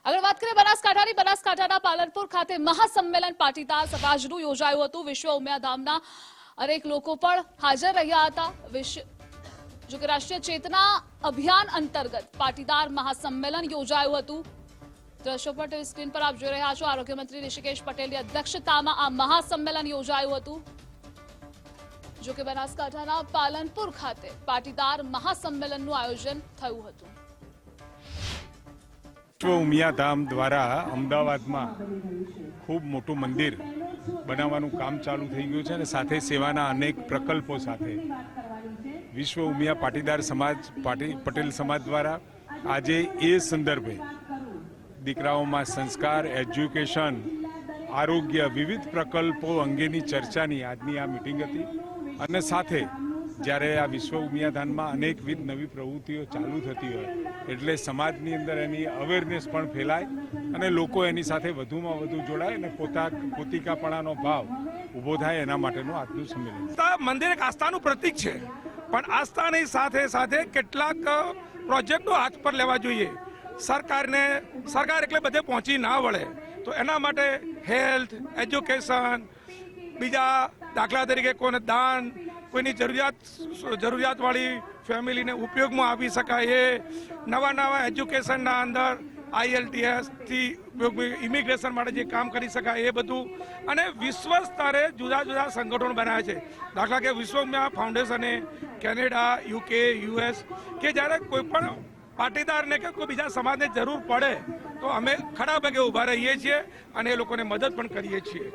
આગળ વાત કરીએ બનાસકાંઠાના પાલનપુર ખાતે મહાસંમેલન પાટીદાર સમાજનું યોજાયું હતું। વિશ્વ ઉમિયાધામના અનેક લોકો પણ હાજર રહ્યા હતા। જો કે રાષ્ટ્રીય ચેતના અભિયાન અંતર્ગત પાટીદાર મહાસંમેલન યોજાયું હતું। દ્રશ્યો પર ટીવી સ્ક્રીન પર આપ જોઈ રહ્યા છો। આરોગ્ય મંત્રી ઋષિકેશ પટેલની અધ્યક્ષતામાં આ મહાસંમેલન યોજાયું હતું। જો કે બનાસકાંઠાના પાલનપુર ખાતે પાટીદાર મહાસંમેલનનું આયોજન થયું હતું। વિશ્વ ઉમિયાધામ દ્વારા અમદાવાદમાં ખૂબ મોટું મંદિર બનાવવાનું કામ ચાલુ થઈ ગયું છે અને સાથે સેવાના અનેક પ્રકલ્પો સાથે વિશ્વ ઉમિયા પાટીદાર સમાજ પટેલ સમાજ દ્વારા આજે એ સંદર્ભે દીકરાઓમાં સંસ્કાર, એજ્યુકેશન, આરોગ્ય, વિવિધ પ્રકલ્પો અંગેની ચર્ચાની આજની આ મિટિંગ હતી અને સાથે જ્યારે આ વિશ્વ ઉમિયાધામમાં અનેકવિધ નવી પ્રવૃત્તિઓ ચાલુ થતી હોય એટલે સમાજની અંદર એની અવેરનેસ પણ ફેલાય અને લોકો એની સાથે વધુમાં વધુ જોડાય અને પોતિકાપણાનો ભાવ ઊભો થાય એના માટેનું આજનું સંમેલન। મંદિર એક આસ્થાનું પ્રતીક છે, પણ આસ્થાની સાથે સાથે કેટલાક પ્રોજેક્ટો હાથ પર લેવા જોઈએ। સરકાર એટલે બધે પહોંચી ના વળે, તો એના માટે હેલ્થ, એજ્યુકેશન, બીજા દાખલા તરીકે કોઈને દાન, કોઈની જરૂરિયાતવાળી ફેમિલીને ઉપયોગમાં આવી શકાય એ નવા એજ્યુકેશનના અંદર IELTSથી ઇમિગ્રેશન માટે જે કામ કરી શકાય એ બધું, અને વિશ્વ સ્તરે જુદા જુદા સંગઠનો બનાવ્યા છે। દાખલા કે વિશ્વ ઉમિયા ફાઉન્ડેશને કેનેડા, UK, US કે જ્યારે કોઈ પણ પાટીદારને કે કોઈ બીજા સમાજને જરૂર પડે તો અમે ખડા પગે ઊભા રહીએ છીએ અને એ લોકોને મદદ પણ કરીએ છીએ।